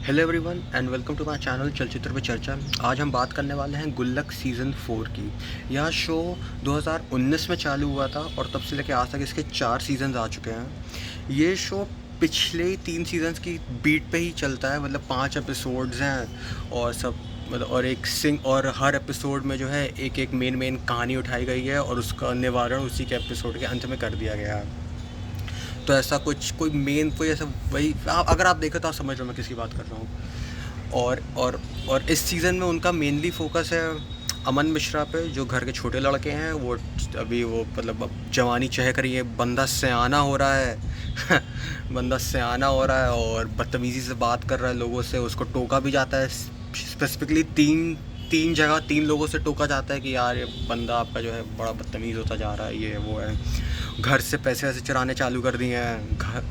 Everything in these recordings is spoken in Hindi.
Hello everyone and welcome to my channel चलचित्र पे चर्चा। आज हम बात करने वाले हैं गुल्लक सीज़न 4 की। यह शो 2019 में चालू हुआ था और तब से लेकर आज तक इसके 4 सीजन्स आ चुके हैं। ये शो पिछले 3 सीजन्स की बीट पे ही चलता है, मतलब 5 एपिसोड्स हैं और सब मतलब और और हर एपिसोड में जो है एक मेन कहानी उठाई गई है और उसका निवारण उसी के एपिसोड के अंत में कर दिया गया है। तो ऐसा कुछ कोई ऐसा वही अगर आप देखें तो आप समझ रहे हो मैं किसकी बात कर रहा हूँ। और इस सीज़न में उनका मेनली फोकस है अमन मिश्रा पे, जो घर के छोटे लड़के हैं। वो अभी वो मतलब अब जवानी चहक रही है, बंदा सयाना हो रहा है बंदा सयाना हो रहा है और बदतमीज़ी से बात कर रहा है लोगों से। उसको टोका भी जाता है, स्पेसिफिकली तीन तीन जगह 3 लोगों से टोका जाता है कि यार ये बंदा आपका जो है बड़ा बदतमीज़ होता जा रहा है, ये वो है। घर से पैसे वैसे चुराने चालू कर दिए हैं घर।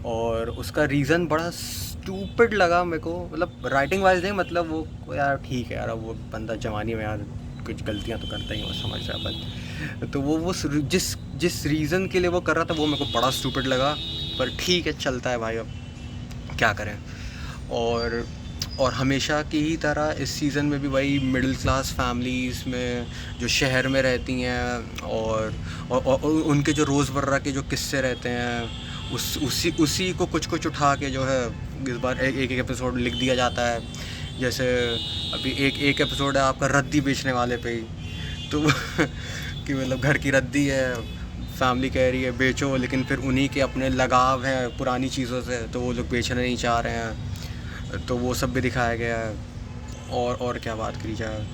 और उसका रीज़न बड़ा स्टूपिड लगा मेरे को, मतलब राइटिंग वाइज नहीं, मतलब वो यार ठीक है यार, वो बंदा जवानी में यार कुछ गलतियाँ तो करता ही, वो समझ रहा है। बट तो वो जिस जिस रीज़न के लिए वो कर रहा था वो मेरे को बड़ा स्टूपिड लगा। पर ठीक है, चलता है भाई, अब क्या करें। और और हमेशा की ही तरह इस सीज़न में भी वही मिडिल क्लास फैमिलीज़ में जो शहर में रहती हैं और उनके जो रोज़मर्रा के जो किस्से रहते हैं, उसी को कुछ कुछ उठा के जो है इस बार एक एपिसोड लिख दिया जाता है। जैसे अभी एक एपिसोड है आपका रद्दी बेचने वाले पे ही। तो कि मतलब घर की रद्दी है, फैमिली कह रही है बेचो, लेकिन फिर उन्हीं के अपने लगाव हैं पुरानी चीज़ों से, तो वो लोग बेचना नहीं चाह रहे हैं। तो वो सब भी दिखाया गया है। और क्या बात करी जाए,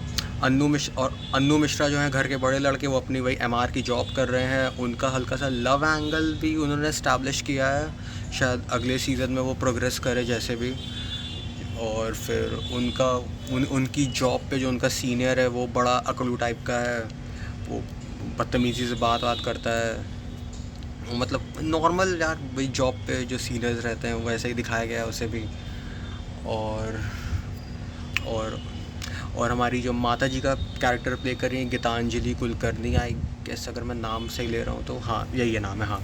अन्नू मिश्रा जो हैं घर के बड़े लड़के, वो अपनी वही एमआर की जॉब कर रहे हैं। उनका हल्का सा लव एंगल भी उन्होंने इस्टेब्लिश किया है, शायद अगले सीज़न में वो प्रोग्रेस करे जैसे भी। और फिर उनकी जॉब पे जो उनका सीनियर है वो बड़ा अकड़ू टाइप का है। वो बदतमीज़ी से बात करता है, मतलब नॉर्मल यार भाई जॉब पे जो सीनियर्स रहते हैं वैसे ही दिखाया गया है उसे भी। और और और हमारी जो माता जी का कैरेक्टर प्ले कर रही हैं गीतांजलि कुलकर्णी, आई गेस अगर मैं नाम सही ले रहा हूँ तो हाँ यही है नाम है, हाँ।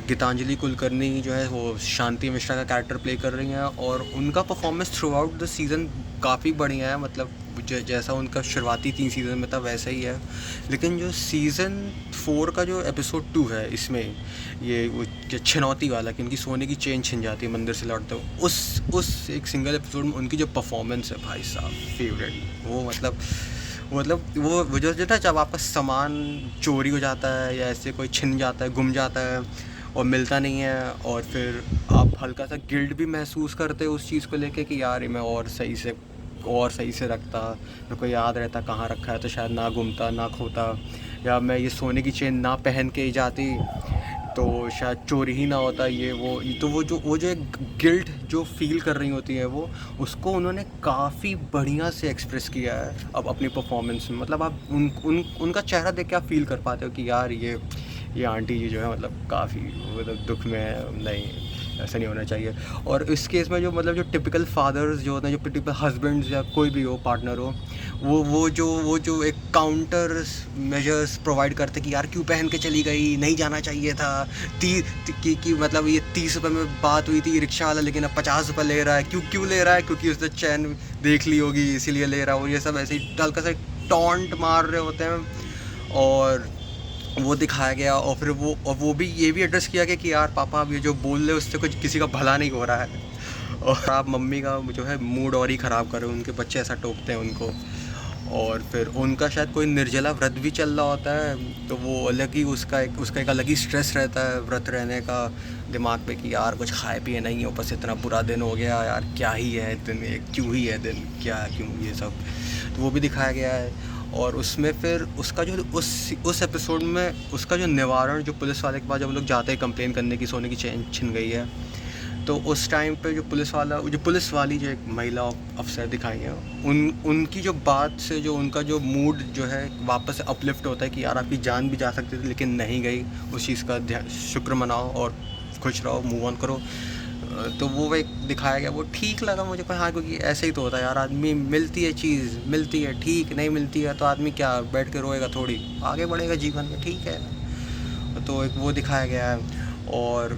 गीतांजलि कुलकर्णी जो है वो शांति मिश्रा का कैरेक्टर प्ले कर रही हैं और उनका performance through out the season काफ़ी बढ़िया है। मतलब जैसा उनका शुरुआती 3 सीज़न में था वैसा ही है। लेकिन जो सीज़न 4 का जो एपिसोड 2 है, इसमें ये वो छिनौती वाला कि उनकी सोने की चेन छिन जाती है मंदिर से लौटते हुए, उस एक सिंगल एपिसोड में उनकी जो परफॉर्मेंस है भाई साहब, फेवरेट। वो मतलब वो जो था जब आपका सामान चोरी हो जाता है या ऐसे कोई छिन जाता है, गुम जाता है और मिलता नहीं है, और फिर आप हल्का सा गिल्ट भी महसूस करते हो उस चीज़ को लेके कि यार मैं और सही से रखता, मेरे को याद रहता कहाँ रखा है तो शायद ना गुमता ना खोता, या मैं ये सोने की चेन ना पहन के ही जाती तो शायद चोरी ही ना होता। ये तो वो जो एक गिल्ट जो फील कर रही होती है वो, उसको उन्होंने काफ़ी बढ़िया से एक्सप्रेस किया है अब अपनी परफॉर्मेंस में। मतलब आप उनका चेहरा देख के आप फील कर पाते हो कि यार ये आंटी जी जो है मतलब काफ़ी मतलब दुख में है, नहीं ऐसा नहीं होना चाहिए। और इस केस में जो मतलब जो टिपिकल फादर्स जो होते हैं, जो टिपिकल हस्बैंड्स या कोई भी हो पार्टनर हो, वो जो एक काउंटर मेजर्स प्रोवाइड करते कि यार क्यों पहन के चली गई, नहीं जाना चाहिए था। कि मतलब ये 30 रुपये में बात हुई थी रिक्शा वाला, लेकिन अब 50 रुपये ले रहा है। क्यों ले रहा है? क्योंकि उसने चैन देख ली होगी इसीलिए ले रहा हो। ये सब ऐसे ही हल्का सा टॉन्ट मार रहे होते हैं और वो दिखाया गया। और फिर वो भी ये भी एड्रेस किया गया कि यार पापा आप ये जो बोल रहे हो उससे कुछ किसी का भला नहीं हो रहा है और आप मम्मी का जो है मूड और ही ख़राब कर रहे हो, उनके बच्चे ऐसा टोकते हैं उनको। और फिर उनका शायद कोई निर्जला व्रत भी चल रहा होता है, तो वो अलग ही उसका एक अलग ही स्ट्रेस रहता है व्रत रहने का दिमाग पे कि यार कुछ खाए पिए नहीं हो, बस इतना बुरा दिन हो गया यार, क्या ही है दिन, क्यों ही है दिन, क्या क्यों ये सब। तो वो भी दिखाया गया है। और उसमें फिर उसका जो उस एपिसोड में उसका जो निवारण, जो पुलिस वाले के पास जब हम लोग जाते हैं कंप्लेन करने की सोने की चेन छिन गई है, तो उस टाइम पे जो पुलिस वाली जो एक महिला अफसर दिखाई है, उनकी जो बात से जो उनका जो मूड जो है वापस से अपलिफ्ट होता है कि यार आपकी जान भी जा सकती थी लेकिन नहीं गई। उस चीज़ का शुक्र मनाओ और खुश रहो, मूव ऑन करो। तो वो एक दिखाया गया, वो ठीक लगा मुझे। पर हाँ, क्योंकि ऐसे ही तो होता है यार, आदमी मिलती है चीज़, मिलती है ठीक, नहीं मिलती है तो आदमी क्या बैठ के रोएगा थोड़ी, आगे बढ़ेगा जीवन में, ठीक है। तो एक वो दिखाया गया है। और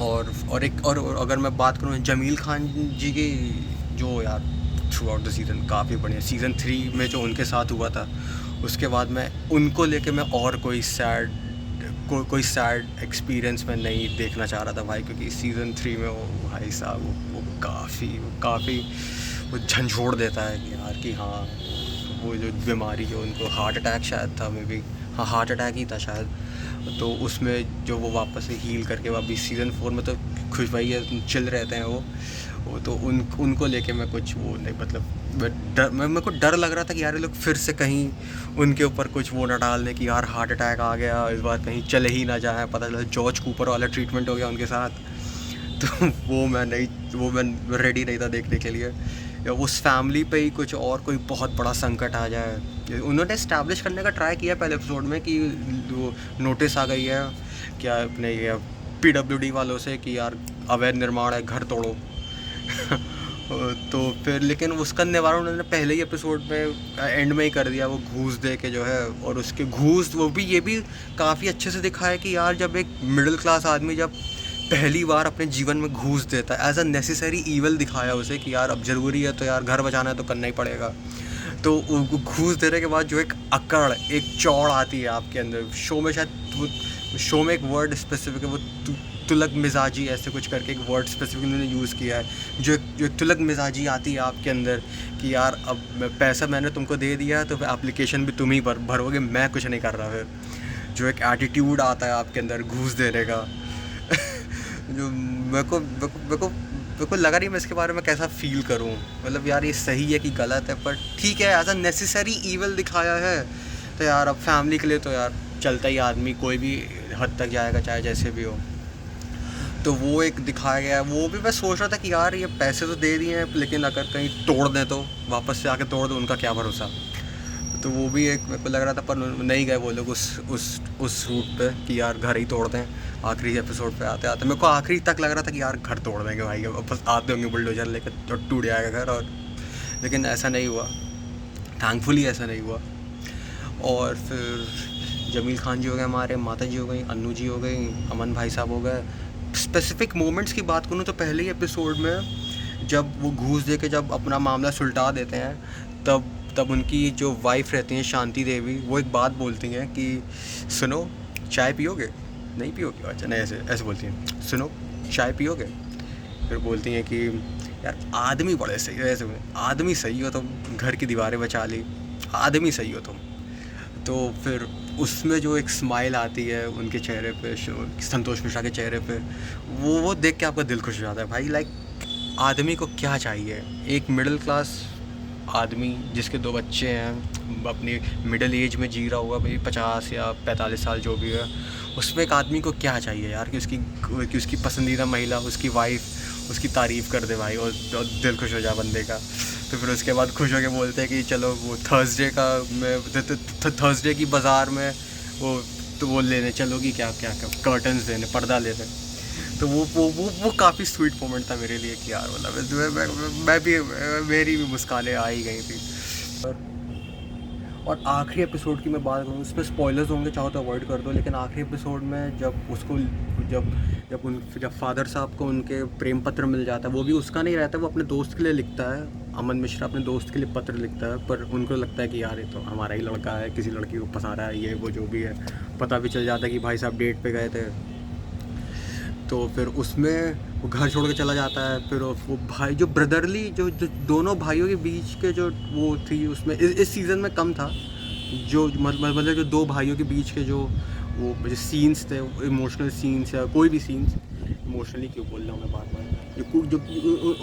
और अगर मैं बात करूँ जमील खान जी की, जो यार थ्रू आउट द सीज़न काफ़ी बढ़िया, सीज़न 3 में जो उनके साथ हुआ था, उसके बाद मैं उनको लेके मैं और कोई सैड एक्सपीरियंस मैं नहीं देखना चाह रहा था भाई, क्योंकि सीज़न 3 में वो भाई साहब वो काफ़ी वो झंझोड़ देता है कि यार कि हाँ, वो जो बीमारी जो उनको हार्ट अटैक शायद था, मे बी, हाँ हार्ट अटैक ही था शायद, तो उसमें जो वो वापस से हील करके अभी सीज़न 4 में तो खुश भाई है, चिल रहते हैं वो तो उनको लेके मैं कुछ वो नहीं, मतलब मेरे को डर लग रहा था कि यार ये लोग फिर से कहीं उनके ऊपर कुछ वो ना डालने कि यार हार्ट अटैक आ गया, इस बार कहीं चले ही ना जाए, पता चला जॉर्ज कूपर वाला ट्रीटमेंट हो गया उनके साथ। तो वो मैं रेडी नहीं था देखने के लिए, या उस फैमिली पे ही कुछ और कोई बहुत बड़ा संकट आ जाए। उन्होंने इस्टेब्लिश करने का ट्राई किया पहले एपिसोड में कि वो नोटिस आ गई है क्या अपने ये PWD वालों से कि यार अवैध निर्माण है, घर तोड़ो। तो फिर लेकिन उसका निवारण उन्होंने पहले ही एपिसोड में एंड में ही कर दिया, वो घूस दे के जो है, और उसके घूस वो भी ये भी काफ़ी अच्छे से दिखा है कि यार जब एक मिडिल क्लास आदमी जब पहली बार अपने जीवन में घूस देता है, एज अ नेसेसरी ईवल दिखाया उसे कि यार अब ज़रूरी है तो यार घर बचाना है तो करना ही पड़ेगा। तो घूस देने के बाद जो एक अकड़, एक चौड़ आती है आपके अंदर, शो में शायद शो में एक वर्ड स्पेसिफिक है, वो तुलक मिजाजी ऐसे कुछ करके एक वर्ड स्पेसिफिक उन्होंने यूज़ किया है, जो तुलक मिजाजी आती है आपके अंदर कि यार अब पैसा मैंने तुमको दे दिया तो एप्लीकेशन भी तुम ही भरोगे, मैं कुछ नहीं कर रहा। फिर जो एक एटीट्यूड आता है आपके अंदर घूस देने का जो मेरे को लगा नहीं मैं इसके बारे में कैसा फील करूं, मतलब यार ये सही है कि गलत है, पर ठीक है एज अ नेसेसरी ईवल दिखाया है। तो यार अब फैमिली के लिए तो यार चलता ही, आदमी कोई भी हद तक जाएगा चाहे जैसे भी हो। तो वो एक दिखाया गया है, वो भी मैं सोच रहा था कि यार ये पैसे तो दे दिए हैं, लेकिन अगर कहीं तोड़ दें तो वापस से आके तोड़ दें, उनका क्या भरोसा। तो वो भी एक मेरे को लग रहा था, पर नहीं गए वो लोग उस रूट पे कि यार घर ही तोड़ दें। आखिरी एपिसोड पे आते आते मेरे को आखिरी तक लग रहा था कि यार घर तोड़ देंगे भाई, अब बस आते होंगे बुलडोजर लेकर तो टूट जाएगा घर, और लेकिन ऐसा नहीं हुआ, थैंकफुली ऐसा नहीं हुआ। और फिर जमील खान जी हो गए हमारे, माता जी हो गई, अन्नू जी हो गई, अमन भाई साहब हो गए। स्पेसिफिक मोमेंट्स की बात करूँ तो पहले ही एपिसोड में जब वो घूस दे के जब अपना मामला सुलटा देते हैं, तब उनकी जो वाइफ रहती हैं शांति देवी, वो एक बात बोलती हैं कि सुनो चाय पियोगे, नहीं पियोगे, अच्छा नहीं, ऐसे बोलती हैं, सुनो चाय पियोगे। फिर बोलती हैं कि यार आदमी बड़े सही हो, ऐसे आदमी सही हो तुम, घर की दीवारें बचा ली, आदमी सही हो तुम। तो फिर उसमें जो एक स्माइल आती है उनके चेहरे पे, संतोष मिश्रा के चेहरे पे, वो देख के आपका दिल खुश हो जाता है भाई। लाइक आदमी को क्या चाहिए, एक मिडिल क्लास आदमी जिसके 2 बच्चे हैं, अपनी मिडिल एज में जी रहा हुआ भाई, 50 या 45 साल जो भी है, उसमें एक आदमी को क्या चाहिए यार कि उसकी पसंदीदा महिला, उसकी वाइफ उसकी तारीफ़ कर दे भाई, और दिल खुश हो जाए बंदे का। तो फिर उसके बाद खुश होकर बोलते हैं कि चलो वो थर्सडे की बाज़ार में वो लेने चलोगी, क्या क्या क्या कर्टन्स लेने, पर्दा लेने। तो वो काफ़ी स्वीट मोमेंट था मेरे लिए कि यार मतलब मैं भी, मेरी भी मुस्कानें आ ही गई थी। और आखिरी एपिसोड की मैं बात करूँ, इसमें स्पॉयलर्स होंगे, चाहो तो अवॉइड कर दो, लेकिन आखिरी एपिसोड में जब फादर साहब को उनके प्रेम पत्र मिल जाता है, वो भी उसका नहीं रहता, वो अपने दोस्त के लिए लिखता है, अमन मिश्रा अपने दोस्त के लिए पत्र लिखता है, पर उनको लगता है कि यार ये तो हमारा ही लड़का है, किसी लड़की को फंसा रहा है, ये वो जो भी है। पता भी चल जाता है कि भाई साहब डेट पे गए थे। तो फिर उसमें वो घर छोड़ के चला जाता है। फिर वो भाई जो ब्रदरली जो दोनों भाइयों के बीच के जो वो थी, उसमें इस सीज़न में कम था, जो मतलब जो 2 भाइयों के बीच के जो जो सीन्स थे, इमोशनल सीन्स या कोई भी सीन्स, इमोशनली क्यों बोल रहा हूँ मैं बार बार, जो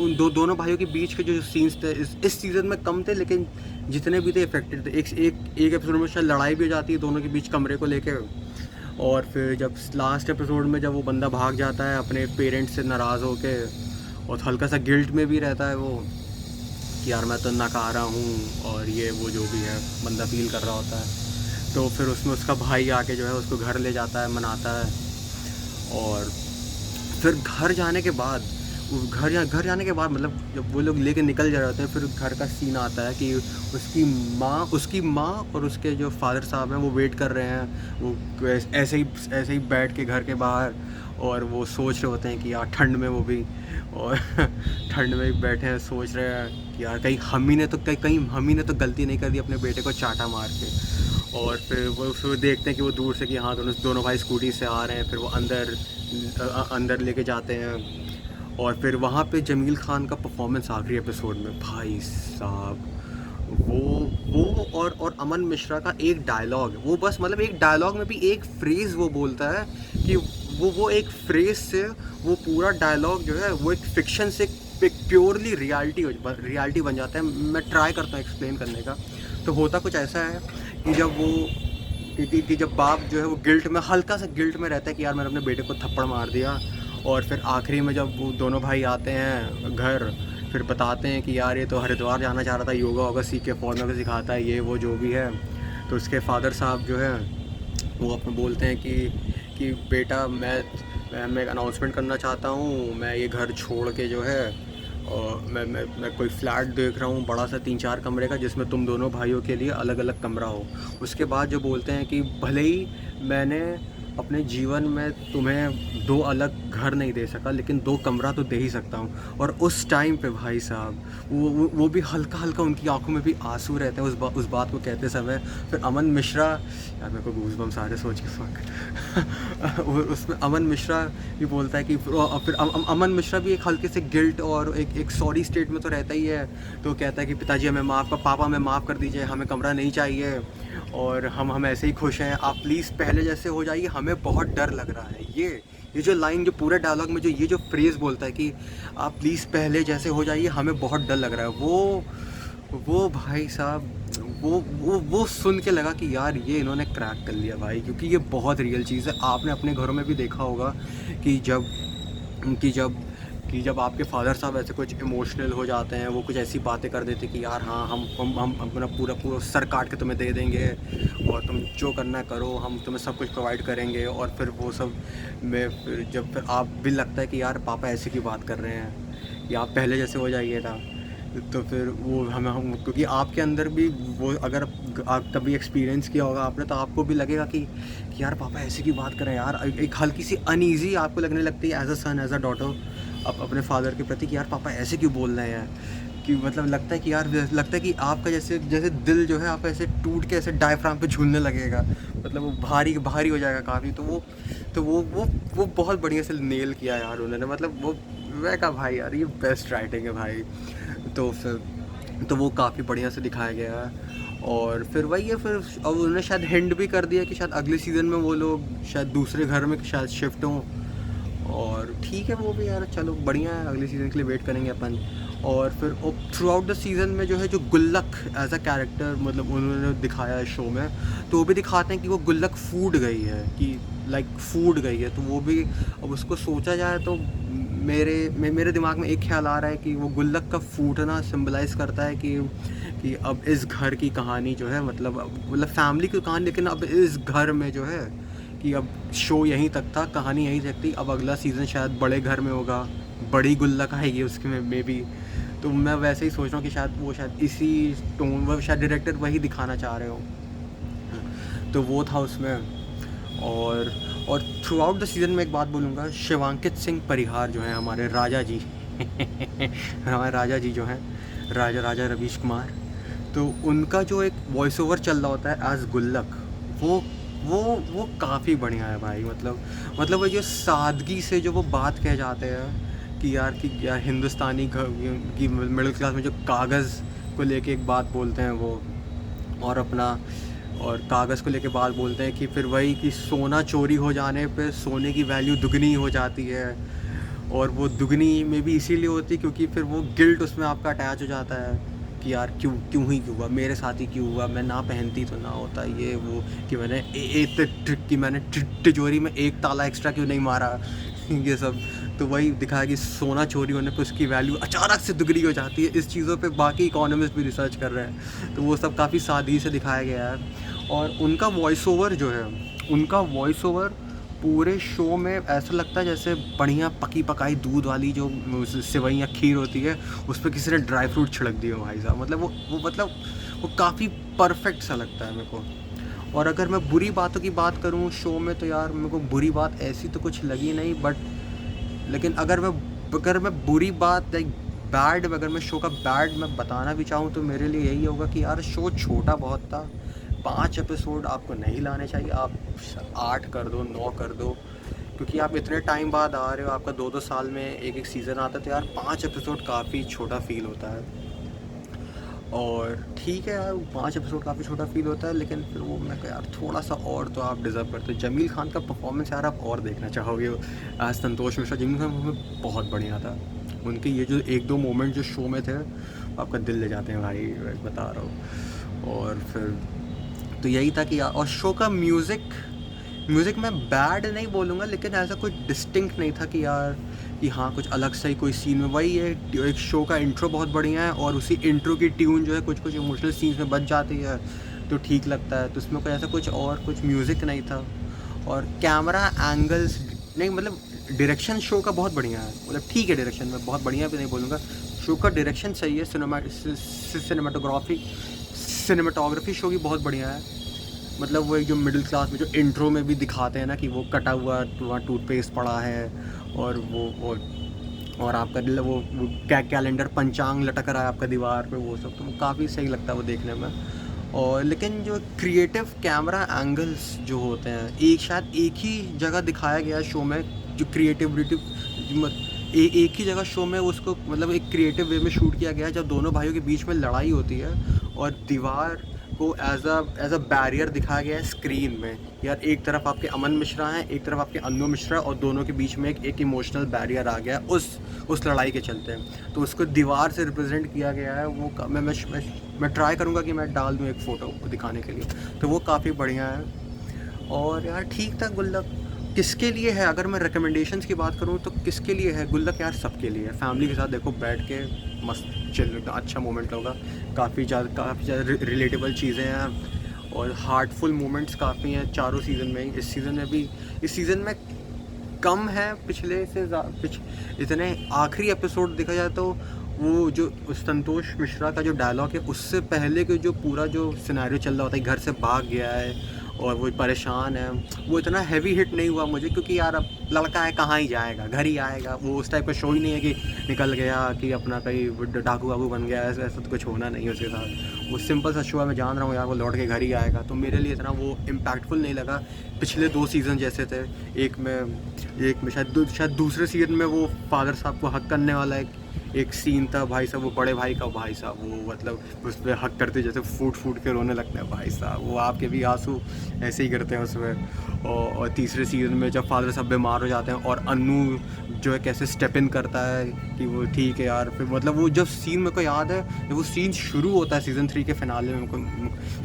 उन दोनों भाइयों के बीच के जो सीन्स थे इस सीज़न में कम थे, लेकिन जितने भी थे इफेक्टेड थे। एक एपिसोड में शायद लड़ाई भी हो जाती है दोनों के बीच कमरे को लेके, और फिर जब लास्ट एपिसोड में जब वो बंदा भाग जाता है अपने पेरेंट्स से नाराज़ होके, और हल्का सा गिल्ट में भी रहता है वो कि यार मैं तो नकारा हूँ, और ये वो जो भी है बंदा फील कर रहा होता है। तो फिर उसमें उसका भाई आके जो है उसको घर ले जाता है, मनाता है। और फिर घर जाने के बाद मतलब जब वो लोग लेके निकल जा रहे होते हैं, फिर घर का सीन आता है कि उसकी माँ और उसके जो फादर साहब हैं वो वेट कर रहे हैं, वो ऐसे ही बैठ के घर के बाहर, और वो सोच रहे होते हैं कि यार ठंड में वो भी, और ठंड में बैठे हैं सोच रहे हैं कि यार कहीं हम ही ने तो गलती नहीं कर दी अपने बेटे को चाटा मार के। और फिर देखते हैं कि वो दूर से कि हाँ दोनों दोनों भाई स्कूटी से आ रहे हैं, फिर वो अंदर लेके जाते हैं। और फिर वहाँ पे जमील खान का परफॉर्मेंस आखिरी एपिसोड में, भाई साहब, वो और अमन मिश्रा का एक डायलॉग, वो बस मतलब एक डायलॉग में भी एक फ्रेज़ वो बोलता है कि वो एक फ्रेज़ से वो पूरा डायलॉग जो है वो एक फ़िक्शन से एक प्योरली रियलिटी बन जाता है। मैं ट्राई करता हूँ एक्सप्लेन करने का। तो होता कुछ ऐसा है कि जब बाप जो है वो हल्का सा गिल्ट में रहता है कि यार मैंने अपने बेटे को थप्पड़ मार दिया, और फिर आखिरी में जब वो दोनों भाई आते हैं घर, फिर बताते हैं कि यार ये तो हरिद्वार जाना चाह रहा था, योगा वोगा सीख के फौरन को सिखाता है, ये वो जो भी है। तो उसके फादर साहब जो है वो अपने बोलते हैं कि बेटा मैं एक अनाउंसमेंट करना चाहता हूँ, मैं ये घर छोड़ के जो है, और मैं कोई फ्लैट देख रहा हूँ बड़ा सा 3-4 कमरे का, जिसमें तुम दोनों भाइयों के लिए अलग अलग कमरा हो। उसके बाद जो बोलते हैं कि भले ही मैंने अपने जीवन में तुम्हें 2 अलग घर नहीं दे सका, लेकिन 2 कमरा तो दे ही सकता हूँ। और उस टाइम पे भाई साहब वो भी हल्का हल्का उनकी आंखों में भी आंसू रहते हैं उस बात को कहते समय। फिर अमन मिश्रा, यार मेरे को गूज़बम्स आ रहे सोच के फक उसमें अमन मिश्रा भी बोलता है कि फिर अमन मिश्रा भी एक हल्के से गिल्ट और एक सॉरी स्टेट में तो रहता ही है। तो कहता है कि पिताजी हमें पापा हमें माफ़ कर दीजिए, हमें कमरा नहीं चाहिए, और हम ऐसे ही खुश हैं, आप प्लीज़ पहले जैसे हो जाइए, हमें बहुत डर लग रहा है। ये जो लाइन, जो पूरे डायलॉग में जो ये जो फ्रेज़ बोलता है कि आप प्लीज़ पहले जैसे हो जाइए, हमें बहुत डर लग रहा है, वो भाई साहब, वो सुन के लगा कि यार ये इन्होंने क्रैक कर लिया भाई, क्योंकि ये बहुत रियल चीज़ है। आपने अपने घरों में भी देखा होगा कि जब आपके फादर साहब ऐसे कुछ इमोशनल हो जाते हैं, वो कुछ ऐसी बातें कर देते कि यार हाँ हम अपना पूरा सर काट के तुम्हें दे देंगे, और तुम जो करना करो, हम तुम्हें सब कुछ प्रोवाइड करेंगे। और फिर वो सब में फिर आप भी लगता है कि यार पापा ऐसे की बात कर रहे हैं, या आप पहले जैसे हो जाइए था। तो फिर वो हम क्योंकि आपके अंदर भी वो, अगर आप कभी एक्सपीरियंस किया होगा आपने, तो आपको भी लगेगा कि यार पापा ऐसे की बात करें यार, एक हल्की सी अनईज़ी आपको लगने लगती है as a son, as a daughter, अपने फादर के प्रति कि यार पापा ऐसे क्यों बोल रहे हैं यार। कि मतलब लगता है कि आपका जैसे दिल जो है आप ऐसे टूट के ऐसे डायफ्राम पे झूलने लगेगा, मतलब वो भारी हो जाएगा काफ़ी। तो वो बहुत बढ़िया से नेल किया यार उन्होंने, मतलब वो, मैं कहा भाई यार ये बेस्ट राइटिंग है भाई। तो वो काफ़ी बढ़िया से दिखाया गया है। और फिर वही है, फिर अब उन्होंने शायद हिंट भी कर दिया कि शायद अगले सीज़न में वो लोग शायद दूसरे घर में शायद शिफ्ट हों, और ठीक है वो भी यार, चलो बढ़िया है, अगले सीज़न के लिए वेट करेंगे अपन। और फिर थ्रू आउट द सीज़न में जो है जो गुल्लक एज अ कैरेक्टर मतलब उन्होंने दिखाया है शो में, तो वो भी दिखाते हैं कि वो गुल्लक फूड गई है, कि फूड गई है। तो वो भी अब उसको सोचा जाए तो मेरे दिमाग में एक ख्याल आ रहा है कि वो गुल्लक का फूटना सिंबलाइज़ करता है कि अब इस घर की कहानी जो है, मतलब फैमिली की कहानी, लेकिन अब इस घर में जो है कि अब शो यहीं तक था, कहानी यहीं तक थी, अब अगला सीज़न शायद बड़े घर में होगा, बड़ी गुल्लक आएगी उसके में भी। तो मैं वैसे ही सोच रहा हूँ कि शायद इसी टोन, वो शायद डायरेक्टर वही दिखाना चाह रहे हो। तो वो था उसमें। और थ्रू आउट द सीज़न में एक बात बोलूँगा, शिवांकित सिंह परिहार जो हैं हमारे राजा जी हमारे राजा जी जो हैं राजा रवीश कुमार, तो उनका जो एक वॉइस ओवर चल रहा होता है एज गुल्लक, वो काफ़ी बढ़िया है भाई। मतलब वो जो सादगी से जो वो बात कह जाते हैं कि यार हिंदुस्तानी की मिडिल क्लास में जो कागज़ को लेके एक बात बोलते हैं वो, और कागज़ को लेके बात बोलते हैं कि फिर वही कि सोना चोरी हो जाने पे सोने की वैल्यू दुगनी हो जाती है, और वो दुगनी में भी इसीलिए होती है क्योंकि फिर वो गिल्ट उसमें आपका अटैच हो जाता है कि यार क्यों हुआ मेरे साथ ही, क्यों हुआ, मैं ना पहनती तो ना होता ये वो, कि मैंने तिजोरी में एक ताला एक्स्ट्रा क्यों नहीं मारा ये सब। तो वही दिखाया कि सोना चोरी होने पे उसकी वैल्यू अचानक से दुगनी हो जाती है। इस चीज़ों पे बाकी इकोनॉमिस्ट भी रिसर्च कर रहे हैं, तो वो सब काफ़ी सादगी से दिखाया गया है। और उनका वॉइस ओवर जो है, पूरे शो में ऐसा लगता है जैसे बढ़िया पकी पकाई दूध वाली जो सेवई या खीर होती है, उस पर किसी ने ड्राई फ्रूट छिड़क दिए भाई साहब। मतलब वो काफ़ी परफेक्ट सा लगता है मेरे को। और अगर मैं बुरी बातों की बात करूँ शो में, तो यार मेरे को बुरी बात ऐसी तो कुछ लगी नहीं, बट लेकिन अगर मैं बुरी बात लाइक बैड, अगर मैं शो का बैड मैं बताना भी चाहूँ तो मेरे लिए यही होगा कि यार शो छोटा बहुत था। 5 एपिसोड आपको नहीं लाने चाहिए, आप 8 कर दो, 9 कर दो, क्योंकि आप इतने टाइम बाद आ रहे हो, आपका 2-2 साल में एक सीज़न आता है, तो यार 5 एपिसोड काफ़ी छोटा फ़ील होता है। और ठीक है यार, 5 एपिसोड काफ़ी छोटा फ़ील होता है, लेकिन फिर वो मैं कहा यार थोड़ा सा और तो आप डिज़र्व करते हो। जमील खान का परफॉर्मेंस यार आप और देखना चाहोगे। संतोष मिश्रा, जमील खान परफॉर्मेंस बहुत बढ़िया था। उनके ये जो 1-2 मोमेंट जो शो में थे, आपका दिल ले जाते हैं भाई, मैं बता रहा हूँ। और फिर तो यही था कि यार, और शो का म्यूज़िक मैं बैड नहीं बोलूँगा, लेकिन ऐसा कुछ डिस्टिंक्ट नहीं था कि यार कि हाँ कुछ अलग सा ही कोई सीन में। वही है, एक शो का इंट्रो बहुत बढ़िया है, और उसी इंट्रो की ट्यून जो है कुछ कुछ इमोशनल सीन्स में बच जाती है, तो ठीक लगता है। तो उसमें कोई ऐसा कुछ म्यूज़िक नहीं था। और कैमरा एंगल्स नहीं, मतलब डायरेक्शन शो का बहुत बढ़िया है, मतलब ठीक है, डायरेक्शन में बहुत बढ़िया भी नहीं बोलूँगा, शो का डायरेक्शन सही है। सिनेमाटोग्राफी शो की बहुत बढ़िया है। मतलब वो एक जो मिडिल क्लास में जो इंट्रो में भी दिखाते हैं ना, कि वो कटा हुआ वहाँ टूथपेस्ट पड़ा है, और और आपका वो कैलेंडर पंचांग लटक रहा है आपका दीवार पे, वो सब तो वो काफ़ी सही लगता है वो देखने में। और लेकिन जो क्रिएटिव कैमरा एंगल्स जो होते हैं, शायद एक ही जगह दिखाया गया शो में, जो क्रिएटिविटी एक ही जगह शो में उसको मतलब एक क्रिएटिव वे में शूट किया गया है, जब दोनों भाइयों के बीच में लड़ाई होती है, और दीवार को एज अ बैरियर दिखाया गया है स्क्रीन में। यार एक तरफ आपके अमन मिश्रा हैं, एक तरफ आपके अन्नू मिश्रा, और दोनों के बीच में एक इमोशनल बैरियर आ गया उस लड़ाई के चलते हैं, तो उसको दीवार से रिप्रेजेंट किया गया है। वो मैं ट्राई करूँगा कि मैं डाल दूँ एक फ़ोटो को दिखाने के लिए, तो वो काफ़ी बढ़िया है। और यार ठीक था गुल्लक। किसके लिए है, अगर मैं रिकमेंडेशंस की बात करूँ तो किसके लिए है गुल्लक? यार सबके लिए है। फैमिली के साथ देखो, बैठ के मस्त चिल, अच्छा मोमेंट होगा। काफ़ी ज़्यादा रिलेटेबल चीज़ें हैं, और हार्टफुल मोमेंट्स काफ़ी हैं चारों सीज़न में। इस सीज़न में कम है पिछले से इतने आखिरी एपिसोड देखा जाए तो वो जो संतोष मिश्रा का जो डायलॉग है, उससे पहले के जो पूरा जो सिनेरियो चल रहा होता है, घर से भाग गया है और वो परेशान है, वो इतना हैवी हिट नहीं हुआ मुझे, क्योंकि यार अब लड़का है, कहाँ ही जाएगा, घर ही आएगा। वो उस टाइप का शो ही नहीं है कि निकल गया, कि अपना कहीं डाकू वाकू बन गया, ऐसा तो कुछ होना नहीं है उसके साथ। वो सिंपल सा शो है, मैं जान रहा हूँ यार वो लौट के घर ही आएगा, तो मेरे लिए इतना वो इम्पैक्टफुल नहीं लगा। पिछले 2 सीज़न जैसे थे, एक में शायद दूसरे सीज़न में वो फादर साहब को हक करने वाला एक सीन था भाई साहब, वो बड़े भाई का, भाई साहब वो मतलब उस पर हक करते जैसे फूट के रोने लगते हैं भाई साहब, वो आपके भी आंसू ऐसे ही करते हैं उसमें। और तीसरे सीज़न में जब फादर साहब बीमार हो जाते हैं, और अन्नू जो है कैसे स्टेप इन करता है कि वो ठीक है यार, फिर मतलब वो जब सीन मेरे को याद है, जब वो सीन शुरू होता है सीज़न 3 के फिनाले में, मेरे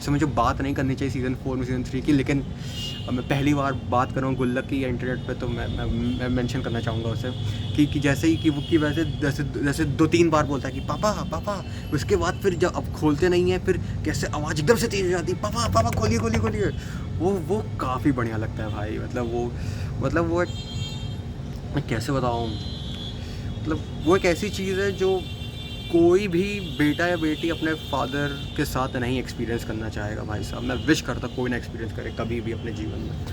को मुझे बात नहीं करनी चाहिए सीज़न 4 में, सीज़न 3 की, लेकिन मैं पहली बार बात कर रहा हूँ गुल्लक की इंटरनेट पे, तो मैं मेंशन करना चाहूँगा उसे कि जैसे ही कि वैसे जैसे 2-3 बार बोलता है कि पापा पापा, उसके बाद फिर जब अब खोलते नहीं है, फिर कैसे आवाज़ एकदम से तेज़ हो जाती है, पापा पापा खोलिए। वो काफ़ी बढ़िया लगता है भाई। मतलब वो मैं कैसे बताऊँ, मतलब वो एक ऐसी चीज़ है जो कोई भी बेटा या बेटी अपने फादर के साथ नहीं एक्सपीरियंस करना चाहेगा भाई साहब। मैं विश करता कोई ना एक्सपीरियंस करे कभी भी अपने जीवन में,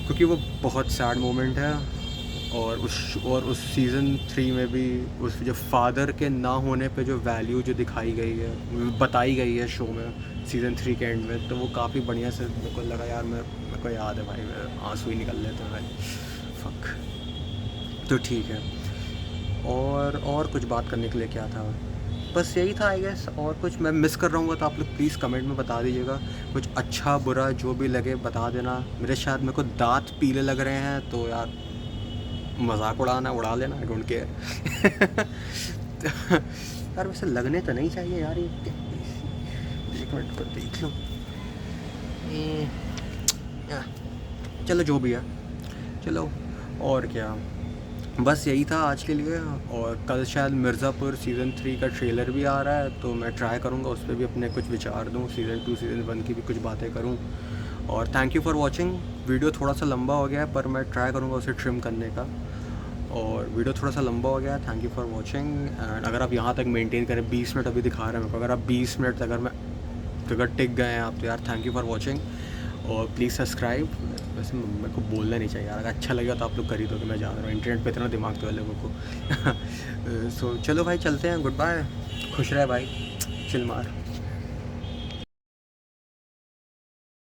क्योंकि वो बहुत सैड मोमेंट है। और उस सीज़न 3 में भी उस जो फादर के ना होने पे जो वैल्यू जो दिखाई गई है, बताई गई है शो में सीज़न 3 के एंड में, तो वो काफ़ी बढ़िया से मेरे को लगा यार। मेरे को याद है भाई, मेरे आंसू ही निकल लेते हैं भाई, फक। तो ठीक है, और कुछ बात करने के लिए क्या था, बस यही था आई गेस। और कुछ मैं मिस कर रहा हूँ तो आप लोग प्लीज़ कमेंट में बता दीजिएगा, कुछ अच्छा बुरा जो भी लगे बता देना। मेरे को दांत पीले लग रहे हैं, तो यार मजाक उड़ा लेना, आई डोंट केयर। यार वैसे लगने तो नहीं चाहिए यार, ये एक मिनट पर देख लो। चलो जो भी है, चलो, और क्या, बस यही था आज के लिए। और कल शायद मिर्ज़ापुर सीज़न 3 का ट्रेलर भी आ रहा है, तो मैं ट्राई करूँगा उस पर भी अपने कुछ विचार दूँ, सीज़न 2 सीज़न 1 की भी कुछ बातें करूँ। और thank you for watching. Video थोड़ा सा लंबा हो गया है, पर मैं ट्राई करूँगा उसे ट्रिम करने का। और वीडियो थोड़ा सा लंबा हो गया है, thank you for watching. And अगर आप यहाँ तक मेंटेन करें, 20 मिनट अभी दिखा रहे हैं मेरे को, अगर आप 20 मिनट अगर टिक गए हैं आप, तो यार थैंक यू फॉर वॉचिंग। और प्लीज़ सब्सक्राइब। वैसे मेरे को बोलना नहीं चाहिए यार, अगर अच्छा लगेगा तो आप लोग कर ही दोगे, मैं जान रहा हूँ इंटरनेट पे इतना दिमाग तो है लोगों को। सो चलो भाई चलते हैं, गुड बाय, खुश रहे भाई, चिल मार।